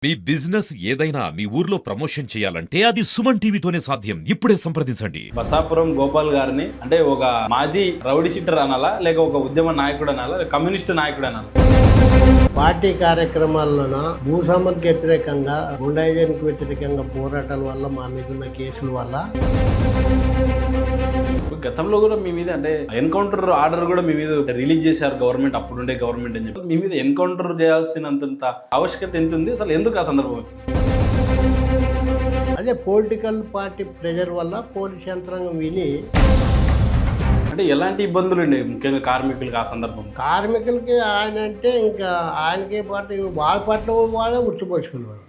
మీ business ఏదైనా మీ ఊర్లో promotion చేయాలంటే అది సుమన్ టీవీతోనే సాధ్యం. ఇప్పుడే సంప్రదించండి. బసాపురం గోపాల్ గారిని అంటే ఒక మాజీ రౌడీ షీటర్ అనాలా, లేక ఒక ఉద్యమ నాయకుడు అనాలా, కమ్యూనిస్ట్ నాయకుడు అనాలా? పార్టీ కార్యక్రమాల్లోన భూస్వాములకు వ్యతిరేకంగా, గుండాయిజానికి వ్యతిరేకంగా పోరాటాల వల్ల, మా మీద ఉన్న కేసుల వల్ల గతంలో కూడా మీ మీద అంటే ఎన్కౌంటర్ ఆర్డర్ కూడా మీ మీద రిలీజ్ చేశారు గవర్నమెంట్, అప్పుడుండే గవర్నమెంట్ అని చెప్పి. మీ మీద ఎన్కౌంటర్ చేయాల్సినంత ఆవశ్యకత ఎంత ఉంది, అసలు ఎందుకు ఆ సందర్భం వచ్చింది? అదే పొలిటికల్ పార్టీ ప్రెజర్ వల్ల పోలీస్ యంత్రాంగం విని, అంటే ఎలాంటి ఇబ్బందులు ఉండే ముఖ్యంగా కార్మికులకు ఆ సందర్భం? కార్మికులకి ఆయన అంటే ఇంకా ఆయనకే పార్టీ వాళ్ళ పట్ల వాళ్ళే ఉచ్చిపోసుకునేవాడు.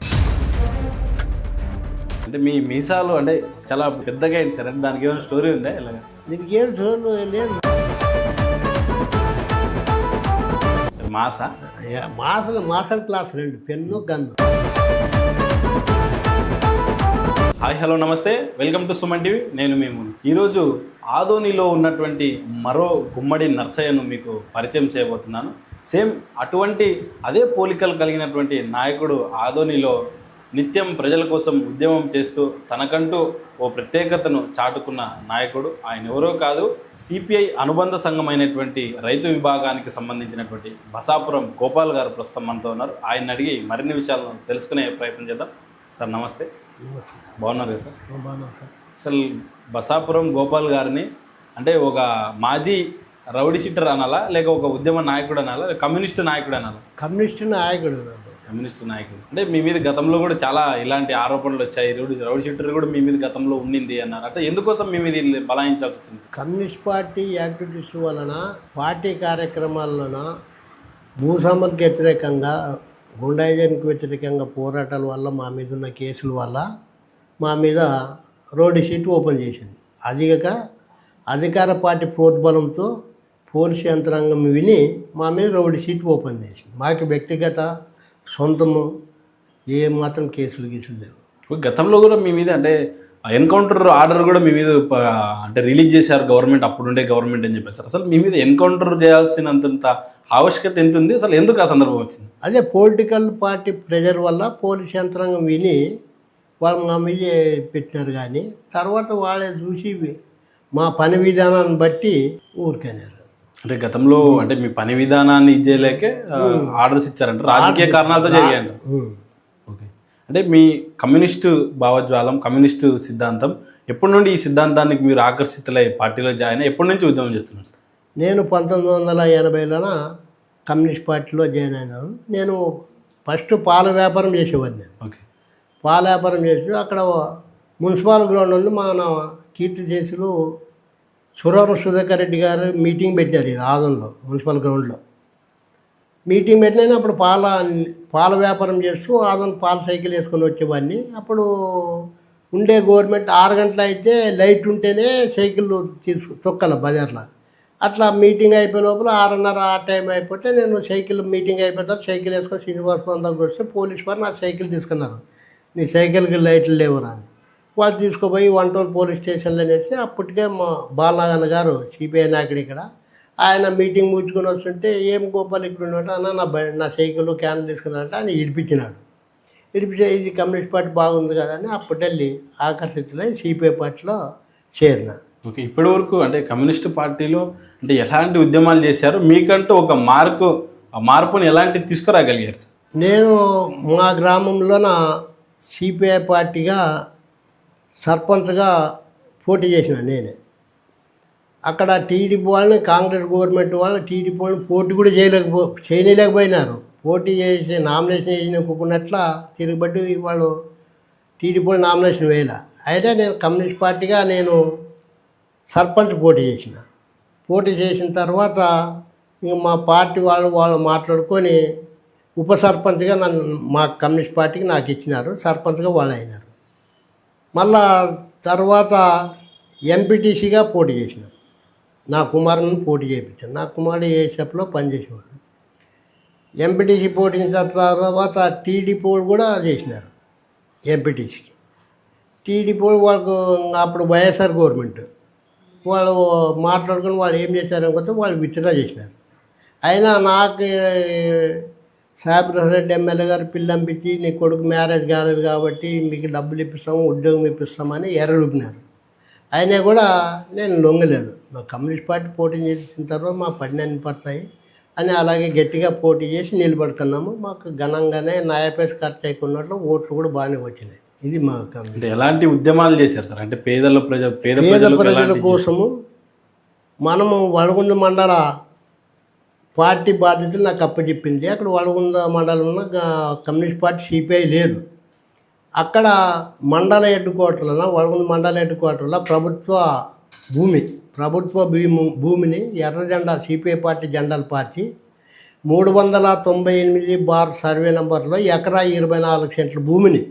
అంటే మీ మీసాలు అంటే చాలా పెద్దగా అయింది సార్, అంటే దానికి ఏమైనా స్టోరీ ఉందా? ఇలాగా దీనికి ఏం చూడలు లేదు. మాసా మాసల్ class 2 pen gun. Hi, hello, నమస్తే, వెల్కమ్ టు సుమన్ టీవీ. నేను మేము ఈరోజు ఆదోనిలో ఉన్నటువంటి మరో గుమ్మడి నర్సయ్యను మీకు పరిచయం చేయబోతున్నాను. సేమ్ అటువంటి అదే పోలికలు కలిగినటువంటి నాయకుడు ఆదోనిలో నిత్యం ప్రజల కోసం ఉద్యమం చేస్తూ తనకంటూ ఓ ప్రత్యేకతను చాటుకున్న నాయకుడు. ఆయన ఎవరో కాదు, సిపిఐ అనుబంధ సంఘమైనటువంటి రైతు విభాగానికి సంబంధించినటువంటి బసాపురం గోపాల్ గారు ప్రస్తుతం మనతో ఉన్నారు. ఆయన అడిగి మరిన్ని విషయాలను తెలుసుకునే ప్రయత్నం చేద్దాం. సార్ నమస్తే. బాగున్నారు సార్? బాగున్నాం సార్. అసలు బసాపురం గోపాల్ గారిని అంటే ఒక మాజీ రౌడీ షీటర్ అనాలా, లేక ఒక ఉద్యమ నాయకుడు అనాలా, కమ్యూనిస్ట్ నాయకుడు అనాలా? కమ్యూనిస్ట్ నాయకుడు. కమ్యూనిస్ట్ నాయకుడు అంటే మీ మీద గతంలో కూడా చాలా ఇలాంటి ఆరోపణలు వచ్చాయి. రౌడీ షీటర్ కూడా మీ మీద గతంలో ఉండింది అన్నారు. అంటే ఎందుకోసం మీ మీద బలాయించాల్సి వచ్చింది? కమ్యూనిస్ట్ పార్టీ యాక్టివిటీస్ వలన, పార్టీ కార్యక్రమాల్లోన భూస్వాములకు వ్యతిరేకంగా, గుండాయిజానికి వ్యతిరేకంగా పోరాటాల వల్ల, మా మీద ఉన్న కేసుల వల్ల మా మీద రోడ్డు షీట్ ఓపెన్ చేసింది. అదిగాక అధికార పార్టీ ప్రోద్బలంతో పోలీసు యంత్రాంగం విని మా మీద రోడ్డు షీట్ ఓపెన్ చేసింది. మాకు వ్యక్తిగత సొంతము ఏ మాత్రం కేసులు లేవు. గతంలో కూడా మీ మీద అంటే ఎన్కౌంటర్ ఆర్డర్ కూడా మీ మీద అంటే రిలీజ్ చేశారు గవర్నమెంట్, అప్పుడుండే గవర్నమెంట్ అని చెప్పేసారు. అసలు మీ మీద ఎన్కౌంటర్ చేయాల్సినంత ఆవశ్యకత ఎంత ఉంది, అసలు ఎందుకు ఆ సందర్భం వచ్చింది? అదే పొలిటికల్ పార్టీ ప్రెజర్ వల్ల పోలీస్ యంత్రాంగం విని వాళ్ళు మా మీదే పెట్టినారు. కానీ తర్వాత వాళ్ళే చూసి మా పని విధానాన్ని బట్టి ఊరికన్నారు. అంటే గతంలో అంటే మీ పని విధానాన్ని ఇచ్చేయలేకే ఆర్డర్స్ ఇచ్చారంట, రాజకీయ కారణాలతో జరిగాయంట. ఓకే, అంటే మీ కమ్యూనిస్టు భావజ్వాలం, కమ్యూనిస్టు సిద్ధాంతం ఎప్పటి నుండి, ఈ సిద్ధాంతానికి మీరు ఆకర్షితులై పార్టీలో జాయిన్ అయ్యి ఎప్పటి నుంచి ఉద్యమం చేస్తున్నారు సార్? నేను 1980లోన కమ్యూనిస్ట్ పార్టీలో జాయిన్ అయినాను. నేను ఫస్ట్ పాల వ్యాపారం చేసేవాడిని. ఓకే, పాల వ్యాపారం చేసి అక్కడ మున్సిపల్ గ్రౌండ్ ఉంది. మన కీర్తిశేషులు సురవరం సుధాకర్ రెడ్డి గారు మీటింగ్ పెట్టారు ఈ ఆదంలో, మున్సిపల్ గ్రౌండ్లో మీటింగ్ పెట్టిన. అప్పుడు పాల వ్యాపారం చేస్తూ ఆదం పాల సైకిల్ వేసుకొని వచ్చేవాడిని. అప్పుడు ఉండే గవర్నమెంట్ 6 గంటలు అయితే లైట్ ఉంటేనే సైకిల్ తొక్కాల బజార్లో. అట్లా మీటింగ్ అయిపోయే లోపల 6:30 ఆ టైం అయిపోతే నేను మీటింగ్ అయిపోతా సైకిల్ వేసుకొని శ్రీనివాసపురం దగ్గర వస్తే పోలీసు వారు నా సైకిల్ తీసుకున్నారు. నీ సైకిల్కి లైట్లు లేవురా అని. వాళ్ళు తీసుకుపోయి 1 టౌన్ పోలీస్ స్టేషన్లో వేసి అప్పటికే మా బాలనాగన్న గారు సిపిఐ నాయకుడు ఇక్కడ, ఆయన మీటింగ్ ముచ్చుకొని వస్తుంటే, ఏం గోపాల్ ఇక్కడ ఉన్నట్టు అన్న, నా సైకిల్ క్యాన్లు తీసుకున్నట్టు ఆయన ఇడిపించినాడు. ఇది కమ్యూనిస్ట్ పార్టీ బాగుంది కదా అని అప్పటికెళ్ళి ఆకర్షితులై సిపిఐ పార్టీలో చేరిన. ఓకే, ఇప్పటి వరకు అంటే కమ్యూనిస్ట్ పార్టీలో అంటే ఎలాంటి ఉద్యమాలు చేశారు? మీకంటూ ఒక మార్పుని ఎలాంటివి తీసుకురాగలిగారు సార్? నేను మా గ్రామంలోన సిపిఐ పార్టీగా సర్పంచ్గా పోటీ చేసిన నేనే. అక్కడ టీడీపీ వాళ్ళని, కాంగ్రెస్ గవర్నమెంట్ వాళ్ళని టీడీపీ వాళ్ళని పోటీ కూడా చేయలేకపోయినారు. పోటీ చేసి నామినేషన్ వేసినట్ల తిరుగుబట్టి వాళ్ళు టీడీపీ వాళ్ళు నామినేషన్ వేయాల. అయితే నేను కమ్యూనిస్ట్ పార్టీగా నేను సర్పంచ్ పోటీ చేసిన తర్వాత ఇంక మా పార్టీ వాళ్ళు మాట్లాడుకొని ఉప సర్పంచ్గా మా కమ్యూనిస్ట్ పార్టీకి నాకు ఇచ్చినారు. సర్పంచ్గా వాళ్ళు అయినారు. మళ్ళా తర్వాత ఎంపీటీసీగా పోటీ చేసిన. నా కుమారుని పోటీ చేయించాను. నా కుమారుడు ఏషప్లో పనిచేసేవాడు. ఎంపీటీసీ పోటీ చేసిన తర్వాత టీడీపీ వాళ్ళు కూడా చేసినారు ఎంపీటీసీకి. టీడీపీ వాళ్ళకు అప్పుడు వైఎస్ఆర్ గవర్నమెంట్ వాళ్ళు మాట్లాడుకుని వాళ్ళు ఏం చేశారనుకుంటే వాళ్ళు విత్డ్రా చేసినారు. అయినా నాకు సాయిప్రసాద్ రెడ్డి ఎమ్మెల్యే గారు పిల్లంపించి నీ కొడుకు మ్యారేజ్ కాలేదు కాబట్టి మీకు డబ్బులు ఇప్పిస్తాము ఉద్యోగం ఇప్పిస్తామని ఎర్రూపినారు. అయినా కూడా నేను లొంగలేదు. మా కమ్యూనిస్ట్ పార్టీ పోటీ చేసిన తర్వాత మా పడిన అన్ని పడతాయి అని అలాగే గట్టిగా పోటీ చేసి నిలబడుకున్నాము. మాకు ఘనంగానే నాయపేసి ఖర్చు అయికున్నట్లు ఓట్లు కూడా బాగానే వచ్చినాయి. ఇది మా కమ్యూనిస్ట్. అంటే ఎలాంటి ఉద్యమాలు చేశారు సార్? అంటే పేద ప్రజల కోసము మనము వలగుంద మండల పార్టీ బాధ్యతలు నాకు అప్పచెప్పింది. అక్కడ వలగుంద మండలంలో కమ్యూనిస్ట్ పార్టీ సిపిఐ లేదు. అక్కడ మండల హెడ్ క్వార్టర్లో వలగుంద మండల హెడ్ క్వార్టర్లో ప్రభుత్వ భూమిని ఎర్ర జెండా సిపిఐ పార్టీ జెండాలు పాతి 398 సర్వే నంబర్లో ఎకరా 24 సెంట్ల భూమిని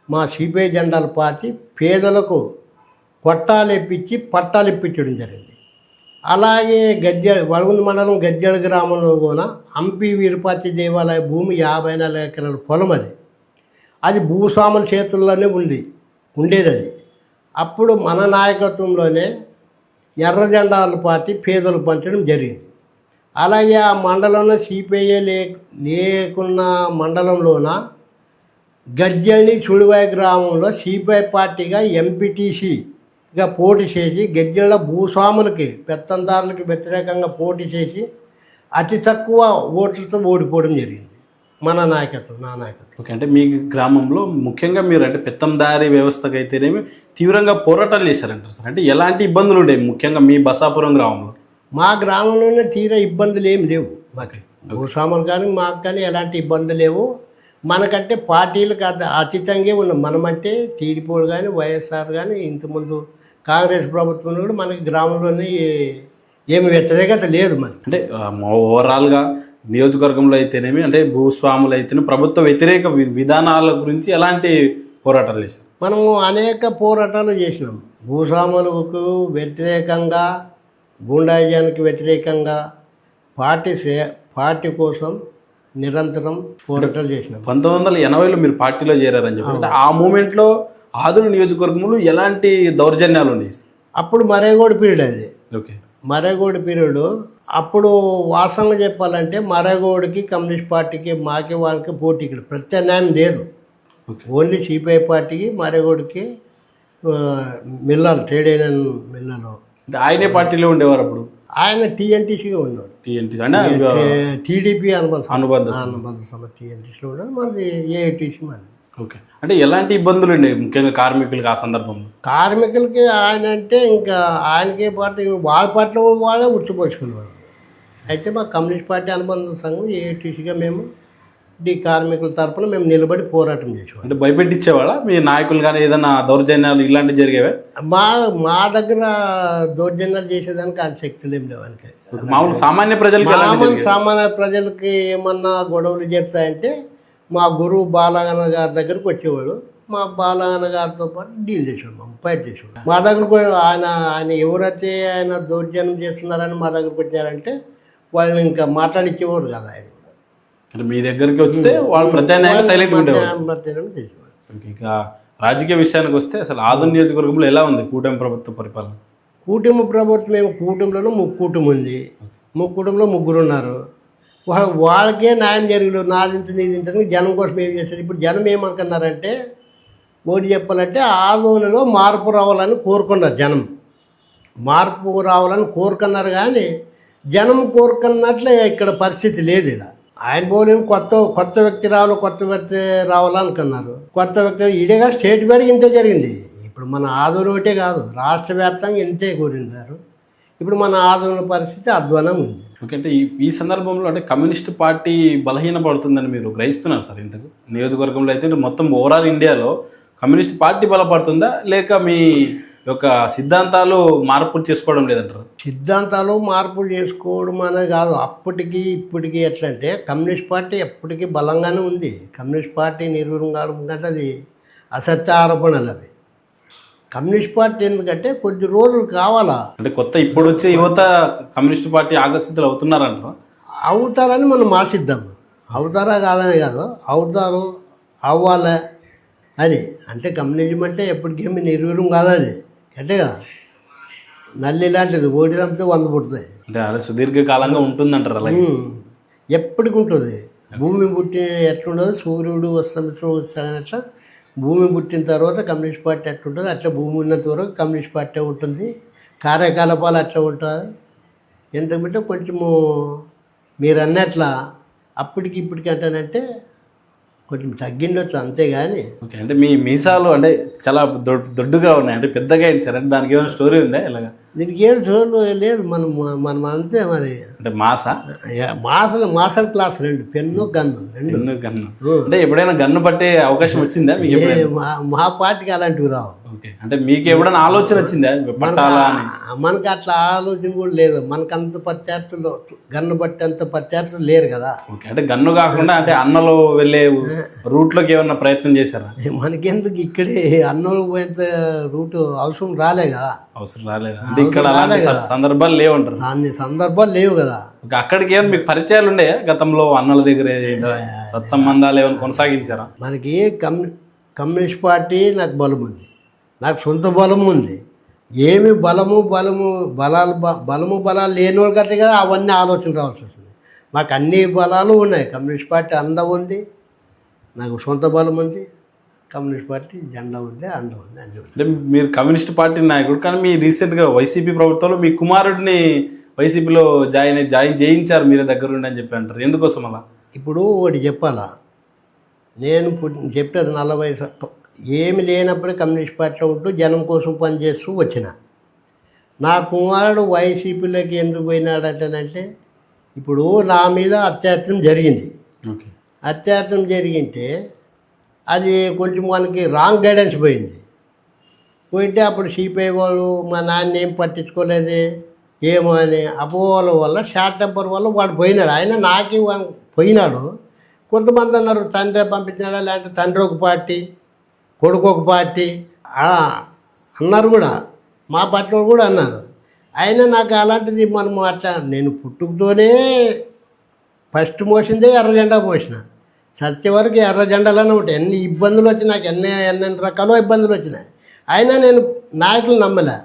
మా సిపిఐ జెండాలు పాతి పేదలకు పట్టాలు ఇప్పించడం జరిగింది. అలాగే వలగుంద మండలం గజ్జల గ్రామంలో కూడా హంపి వీరపాతి దేవాలయ భూమి 54 ఎకరాల పొలం అది భూస్వాముల చేతుల్లోనే ఉండేది అది. అప్పుడు మన నాయకత్వంలోనే ఎర్ర జెండాలు పాతి పేదలు పంచడం జరిగింది. అలాగే ఆ మండలంలో సిపిఐ లేకున్న మండలంలోన గజ్జల్ని చుడివాయి గ్రామంలో సిపిఐ పార్టీగా ఎంపీటీసీగా పోటీ చేసి గజ్జల భూస్వాములకి పెత్తందారులకి వ్యతిరేకంగా పోటీ చేసి అతి తక్కువ ఓట్లతో ఓడిపోవడం జరిగింది. నా నాయకత్వం. ఓకే, అంటే మీ గ్రామంలో ముఖ్యంగా మీరు అంటే పెత్తందారీ వ్యవస్థకు అయితేనేమి తీవ్రంగా పోరాటాలు చేశారంటారు సార్. అంటే ఎలాంటి ఇబ్బందులు ఉండేవి ముఖ్యంగా మీ బసాపురం గ్రామంలో? మా గ్రామంలోనే తీరా ఇబ్బందులు ఏమి లేవు. మాకు భూస్వాములు కానీ మాకు కానీ ఎలాంటి ఇబ్బందులు లేవు. మనకంటే పార్టీలకు అతీతంగా ఉన్నాం. మనమంటే టీడీపీలు కానీ వైఎస్ఆర్ కానీ ఇంతకుముందు కాంగ్రెస్ ప్రభుత్వం కూడా మనకి గ్రామంలోనే ఏమి వ్యతిరేకత లేదు. మనకి అంటే ఓవరాల్గా నియోజకవర్గంలో అయితేనేమి అంటే భూస్వాములు అయితేనే ప్రభుత్వ వ్యతిరేక విధానాల గురించి ఎలాంటి పోరాటాలు చేశారు? మనము అనేక పోరాటాలు చేసినాం. భూస్వాములకు వ్యతిరేకంగా, గూండాయిజానికి వ్యతిరేకంగా పార్టీ కోసం నిరంతరం పోరాటాలు చేసినాం. 1980లో మీరు పార్టీలో చేరారని చెప్పి, అంటే ఆ మూమెంట్లో ఆదోని నియోజకవర్గంలో ఎలాంటి దౌర్జన్యాలు ఉన్నాయి? అప్పుడు మరేగోడి పీరియడ్ అది. ఓకే, మరేగోడి పీరియడ్. అప్పుడు వాస్తవంగా చెప్పాలంటే మరేగోడికి కమ్యూనిస్ట్ పార్టీకి మాకి వాళ్ళకి పోటీ ఇక్కడ ప్రత్యామ్నాయం లేదు. ఓన్లీ సిపిఐ పార్టీకి మరేగోడికి ట్రేడ్ యూనియన్ మిల్లలో. అంటే ఆయనే పార్టీలో ఉండేవారు అప్పుడు? ఆయన టీఎన్టీసీగా ఉన్నాడు. టీడీపీ అనుబంధ సమ టీఎన్టీసీలో ఉన్నాడు. మనది ఏఐటీసీ మనది. ఓకే, అంటే ఎలాంటి ఇబ్బందులు ఉండేవి ముఖ్యంగా కార్మికులకి ఆ సందర్భంలో? కార్మికులకి ఆయన అంటే ఇంకా ఆయనకే పార్టీ వాళ్ళ పార్టీలో వాళ్ళే ఉచ్చిపోసుకునేవాళ్ళు. అయితే మా కమ్యూనిస్ట్ పార్టీ అనుబంధ సంఘం ఏఐటీసీగా మేము కార్మికుల తరఫున మేము నిలబడి పోరాటం చేసేవాళ్ళం. అంటే భయపెట్టించేవాళ్ళ మీ నాయకులు కానీ ఏదైనా దౌర్జన్యాలు ఇలాంటివి జరిగేవే? మా దగ్గర దౌర్జన్యాలు చేసేదానికి ఆయన శక్తులు ఏం లేవానికి. మామూలు సామాన్య ప్రజలకి ఏమన్నా గొడవలు చెప్తాయంటే మా గురువు బాలగన్న గారి దగ్గరకు వచ్చేవాళ్ళు. మా బాలగన్న గారితో పాటు డీల్ చేసేవాళ్ళం, ఫైట్ చేసేవాళ్ళం. మా దగ్గరకు ఆయన ఎవరైతే ఆయన దౌర్జన్యం చేస్తున్నారని మా దగ్గరకు వచ్చారంటే వాళ్ళని ఇంకా మాట్లాడించేవాడు కదా. ఆయన అంటే మీ దగ్గరికి వస్తే వాళ్ళు ప్రత్యామ్నాయంగా సైలెంట్ ఉండేవారు. ఇక రాజకీయ విషయానికి వస్తే అసలు ఆదోని నియోజకవర్గంలో ఎలా ఉంది కూటమి ప్రభుత్వ పరిపాలన? కూటమి ప్రభుత్వం మేము కూటమిలోనూ ముక్కుటం ఉంది. ముక్కుటంలో ముగ్గురు ఉన్నారు. వాళ్ళకే న్యాయం జరగలేదు. నాదింత నీదింటని జనం కోసం ఏం చేశారు? ఇప్పుడు జనం ఏమనుకున్నారంటే ఓడి చెప్పాలంటే ఆదోనిలో మార్పు రావాలని కోరుకున్నారు. జనం మార్పు రావాలని కోరుకున్నారు కానీ జనం కోరుకున్నట్లే ఇక్కడ పరిస్థితి లేదు. ఇలా ఆయన పోలేము కొత్త వ్యక్తి రావాలనుకున్నారు. కొత్త వ్యక్తి ఇదేగా స్టేట్ వేడికి ఇంతే జరిగింది. ఇప్పుడు మన ఆదోని ఒకటే కాదు, రాష్ట్ర వ్యాప్తంగా ఇంతే కోరినారు. ఇప్పుడు మన ఆదోని పరిస్థితి అధ్వానం ఉంది. ఓకే, అంటే ఈ సందర్భంలో అంటే కమ్యూనిస్ట్ పార్టీ బలహీనపడుతుందని మీరు గ్రహిస్తున్నారు సార్? ఇంతకు నియోజకవర్గంలో అయితే మొత్తం ఓవరాల్ ఇండియాలో కమ్యూనిస్ట్ పార్టీ బలపడుతుందా లేక మీ యొక్క సిద్ధాంతాలు మార్పులు చేసుకోవడం లేదంటారు? సిద్ధాంతాలు మార్పులు చేసుకోవడం అనేది కాదు. అప్పటికి ఇప్పటికీ ఎట్లంటే కమ్యూనిస్ట్ పార్టీ ఎప్పటికీ బలంగానే ఉంది. కమ్యూనిస్ట్ పార్టీ నిర్వీర్యం కావడం కంటే అది అసత్య ఆరోపణలు. అవి కమ్యూనిస్ట్ పార్టీ ఎందుకంటే కొద్ది రోజులు కావాలా. అంటే కొత్త ఇప్పుడు వచ్చే యువత కమ్యూనిస్ట్ పార్టీ ఆకర్షితులు అవుతున్నారంటారా? అవుతారని మనం ఆశిద్దాం. అవుతారా కాదని కాదు, అవుతారు, అవ్వాలి అని. అంటే కమ్యూనిజం అంటే ఎప్పటికేమీ నిర్వీర్యం కాదు. అది అంటే కదా నల్లి లాంటిది, ఓడి చంపితే 100 పుడతాయి. అంటే అదే సుదీర్ఘకాలంగా ఉంటుందంటారు. అలాగే ఎప్పటికి ఉంటుంది. భూమి పుట్టిన ఎట్లుండదు, సూర్యుడు వస్తాడనట్ల భూమి పుట్టిన తర్వాత కమ్యూనిస్ట్ పార్టీ ఎట్లుంటుంది అట్లా భూమి ఉన్నంత వరకు కమ్యూనిస్ట్ పార్టీ ఉంటుంది, కార్యకలాపాలు అట్లా ఉంటుంది. ఎందుకంటే కొంచెము మీరు అన్నట్ల అప్పటికి ఇప్పటికి అంటానంటే కొంచెం తగ్గిండొచ్చు అంతేగాని. ఓకే, అంటే మీ మీసాలు అంటే చాలా దొడ్డుగా ఉన్నాయి, అంటే పెద్దగా ఇచ్చారు, అంటే దానికి ఏమైనా స్టోరీ ఉందా ఇలాగా? దీనికి ఏం చోటు లేదు, మనం అంతే మరి. అంటే మాసా మాసల్ క్లాస్ రెండు పెన్ను గన్ను రెండు. గన్ను అంటే ఎప్పుడైనా గన్ను పట్టే అవకాశం వచ్చిందా మీకు? మా పార్టీకి అలాంటివి రావు. ఓకే, అంటే మీకు ఎప్పుడైనా ఆలోచన వచ్చిందా పట్టాలా అని? మనకి అట్లా ఆలోచన కూడా లేదు, మనకు అంత ప్రత్యర్థులు గన్ను బట్టి అంత ప్రత్యర్థులు లేరు కదా. ఓకే, అంటే గన్ను కాకుండా అంటే అన్నలో వెళ్ళే రూట్లోకి ఏమన్నా ప్రయత్నం చేశారా? మనకెందుకు ఇక్కడే అన్నోళ్ళు పోయేంత రూట్ అవసరం రాలే కదా. అవసరం రాలేదు అంటే ఇక్కడ సందర్భాలు లేవంటారు? అన్ని సందర్భాలు లేవు కదా. అక్కడికి ఏమైనా మీకు పరిచయాలు ఉండే గతంలో అన్నల దగ్గర సత్సంబంధాలు ఏమైనా కొనసాగించారా? మనకి కమ్యూనిస్ట్ పార్టీ నాకు బలం ఉంది, నాకు సొంత బలం ఉంది. ఏమి బలాలు లేని వాళ్ళు కదా కదా అవన్నీ ఆలోచన రావాల్సి వస్తుంది. మాకు అన్ని బలాలు ఉన్నాయి, కమ్యూనిస్ట్ పార్టీ అండ ఉంది, నాకు సొంత బలం ఉంది, కమ్యూనిస్ట్ పార్టీ జెండా ఉంది, అండ ఉంది, అన్నీ ఉంది. అంటే మీరు కమ్యూనిస్ట్ పార్టీ నాయకుడు, కానీ మీ రీసెంట్గా వైసీపీ ప్రభుత్వంలో మీ కుమారుడిని వైసీపీలో జాయిన్ చేయించారు మీరే దగ్గరుండి అని చెప్పి అంటారు, ఎందుకోసం అలా? ఇప్పుడు ఒకటి చెప్పాలా, నేను చెప్పేది 40 ఏమి లేనప్పుడే కమ్యూనిస్ట్ పార్టీలో ఉంటూ జనం కోసం పనిచేస్తూ వచ్చిన. నా కుమారుడు వైసీపీలోకి ఎందుకు పోయినాడంటేనంటే ఇప్పుడు నా మీద అత్యాచారం జరిగింది. ఓకే, అత్యాచారం జరిగింటే అది కొంచెం మనకి రాంగ్ గైడెన్స్ పోయింటే అప్పుడు సిపిఐ వాళ్ళు మా నాన్న ఏం పట్టించుకోలేదే ఏమో అని అపోహల వల్ల షార్ట్ టెంపర్ వల్ల వాడు పోయినాడు. ఆయన నాకి పోయినాడు. కొంతమంది అన్నారు తండ్రి పంపించినాడా, లేదంటే తండ్రి ఒక పార్టీ కొడుకు ఒక పార్టీ అన్నారు కూడా, మా పార్టీ వాళ్ళు కూడా అన్నారు. అయినా నాకు అలాంటిది మనము అట్లా నేను పుట్టుకతోనే ఫస్ట్ మోసిందే ఎర్ర జెండా మోసిన, సత్య వరకు ఎర్ర జెండాలోనే ఉంటాయి. ఎన్ని ఇబ్బందులు వచ్చినాయి, నాకు ఎన్ని రకాల ఇబ్బందులు వచ్చినాయి. అయినా నేను నాయకులు నమ్మలే,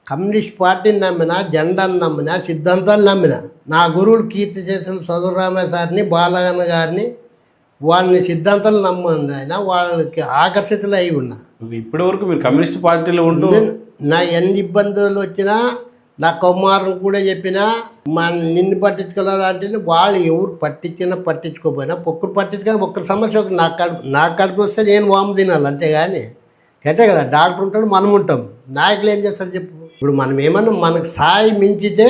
కమ్యూనిస్ట్ పార్టీని నమ్మిన, జెండాను నమ్మిన, సిద్ధాంతాలు నమ్మిన. నా గురువులు కీర్తి చేసిన చదువురామయ్య సార్ని, బాలగన్న గారిని, వాళ్ళని సిద్ధాంతాలు నమ్మండి, ఆయన వాళ్ళకి ఆకర్షితులు అయి ఉన్నా. ఇప్పటి వరకు మీరు కమ్యూనిస్ట్ పార్టీలో ఉంటూ నా ఎన్ని ఇబ్బందులు వచ్చినా నా కుమారుని కూడా చెప్పినా నిన్ను పట్టించుకోవాలంటే వాళ్ళు ఎవరు పట్టించుకోపోయినా ఒక్కరు పట్టించుకొని ఒక్కరి సమస్య ఒక నాకు కడుపు వస్తే నేను వాము తినాలి అంతేగాని కట్టే కదా. డాక్టర్ ఉంటాడు, మనం ఉంటాం, నాయకులు ఏం చేస్తారు చెప్పు. ఇప్పుడు మనం ఏమన్నా మనకు సాయి మించితే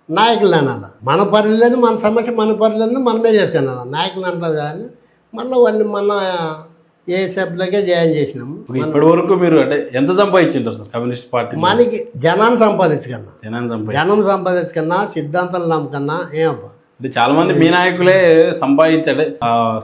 నాయకులు అనాలి, మన పరిధిలోనే మన సమస్య మన పరిధిలోనే మనమే చేసుకున్నాను, నాయకులు అంటారు కానీ మళ్ళీ వాళ్ళని మన ఏ సభ్యులకే జాయిన్ చేసినాము. ఇప్పటి వరకు మీరు అంటే ఎంత సంపాదించారు సార్ కమ్యూనిస్ట్ పార్టీ? మనకి జనాన్ని సంపాదించుకన్నా సిద్ధాంతాలు నమ్మకన్నా ఏమబ్బా. అంటే చాలా మంది మీ నాయకులే సంపాదించాలి,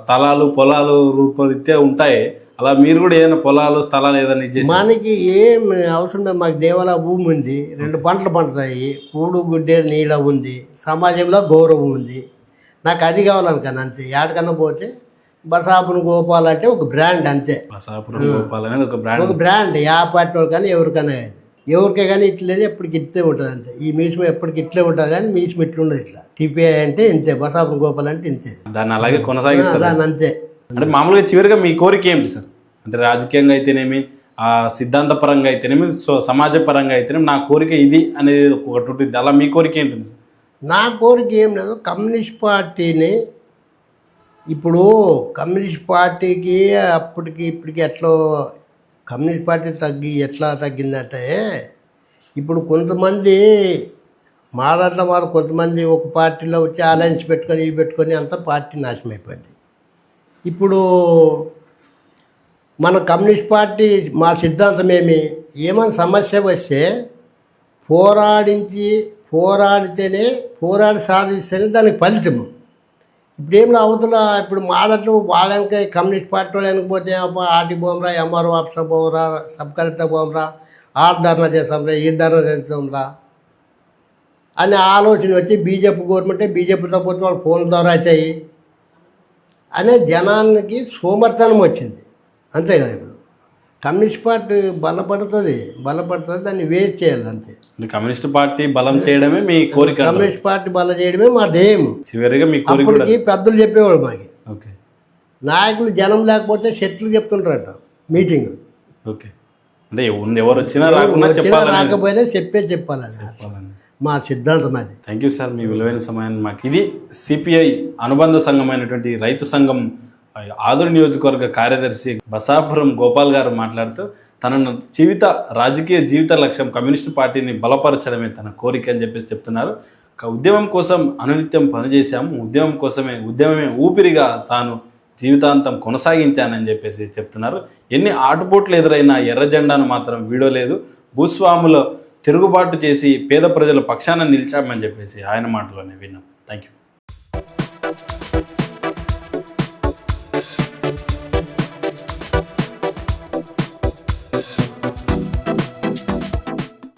స్థలాలు పొలాలు రూపరీత్యా ఉంటాయి, అలా మీరు కూడా ఏదైనా పొలాలు స్థలాలు ఏదైనా ఇచ్చేసి? మనకి ఏం అవసరం లేదు, మాకు దేవాలయ భూమి ఉంది, 2 పంటలు పండుతాయి, కూడు గుడ్డే నీళ్ళ ఉంది, సమాజంలో గౌరవం ఉంది. నాకు అది కావాలనుకన్నా అంతే. ఏడకన్నా పోతే బసాపురం గోపాల్ అంటే ఒక బ్రాండ్ అంతే. బసాపురం గోపాల్ అనేది ఒక బ్రాండ్ యా పార్టీ వాళ్ళు కానీ ఎవరికైనా కానీ ఎవరికే కానీ ఇట్లేదు, ఎప్పటికి ఇట్లే ఉంటుంది అంతే. ఈ మీసం ఎప్పటికి ఇట్లే ఉంటుంది కానీ మీసం ఇట్లా ఉండదు. ఇట్లా టిపిఐ అంటే ఇంతే, బసాపురం గోపాల్ అంటే ఇంతే, దాన్ని అలాగే కొనసాగిస్తారు దాన్ని అంతే. అంటే మామూలుగా చివరిగా మీ కోరిక ఏంటి సార్? అంటే రాజకీయంగా అయితేనేమి, సిద్ధాంతపరంగా అయితేనేమి, సమాజ పరంగా అయితేనేమి నా కోరిక ఇది అనేది ఒకటి ఉంటుంది, అలా మీ కోరిక ఏంటి సార్? నా కోరిక ఏం లేదు, కమ్యూనిస్ట్ పార్టీని ఇప్పుడు కమ్యూనిస్ట్ పార్టీకి అప్పటికి ఇప్పటికి ఎట్లా కమ్యూనిస్ట్ పార్టీ ఎట్లా తగ్గిందంటే ఇప్పుడు కొంతమంది మా దాంట్లో వారు కొంతమంది ఒక పార్టీలో వచ్చి అలయన్స్ పెట్టుకొని ఇవి పెట్టుకొని అంతా పార్టీ నాశనం అయిపోయింది. ఇప్పుడు మన కమ్యూనిస్ట్ పార్టీ మా సిద్ధాంతం ఏమైనా సమస్య వస్తే పోరాడి సాధిస్తేనే దానికి ఫలితము. ఇప్పుడు ఏం అవతల ఇప్పుడు మా దాంట్లో వాళ్ళకి కమ్యూనిస్ట్ పార్టీ వాళ్ళు వెనకపోతే ఆర్టీ పోమరా, ఎంఆర్ఓ ఆఫీసర్ పోమరా, సబ్ కలెక్టర్ పోమరా, ధర్నా చేస్తాంరా, ఈ ధర్నా చేస్తాంరా అనే ఆలోచన వచ్చి బీజేపీ బీజేపీతో పోతే వాళ్ళు ఫోన్ ద్వారా అవుతాయి అనే జనానికి సోమర్థనం వచ్చింది అంతే కదా. ఇప్పుడు కమ్యూనిస్ట్ పార్టీ బలపడుతుంది దాన్ని వేస్ట్ చేయాలి అంతే. కమ్యూనిస్ట్ పార్టీ బలం చేయడమే మీ కోరిక, కమ్యూనిస్ట్ పార్టీ బలం చేయడమే మా ధ్యేయం. చివరిగా మీ కోరిక కూడా. అప్పటికి పెద్దలు చెప్పేవాడు మాకు, ఓకే నాయకులు జనం లేకపోతే సెట్లు చెప్తుంటారట మీటింగ్. ఓకే, అంటే ఎవరు వచ్చినా రాకుండా చెప్పాలని, రాకపోయినా చెప్పాలని మా సిద్ధాంతం అది. థ్యాంక్ యూ సార్, మీ విలువైన సమయాన్ని మాకు. ఇది సిపిఐ అనుబంధ సంఘమైనటువంటి రైతు సంఘం ఆదూరు నియోజకవర్గ కార్యదర్శి బసాపురం గోపాల్ గారు మాట్లాడుతూ తన రాజకీయ జీవిత లక్ష్యం కమ్యూనిస్ట్ పార్టీని బలపరచడమే తన కోరిక అని చెప్పేసి చెప్తున్నారు. ఉద్యమం కోసం అనునిత్యం పనిచేశాము, ఉద్యమమే ఊపిరిగా తాను జీవితాంతం కొనసాగించానని చెప్పేసి చెప్తున్నారు. ఎన్ని ఆటుపోట్లు ఎదురైనా ఎర్ర జెండాను మాత్రం వీడోలేదు, భూస్వాముల తిరుగుబాటు చేసి పేద ప్రజల పక్షాన నిలిచామని చెప్పేసి ఆయన మాటలోనే విన్నాం. Thank you.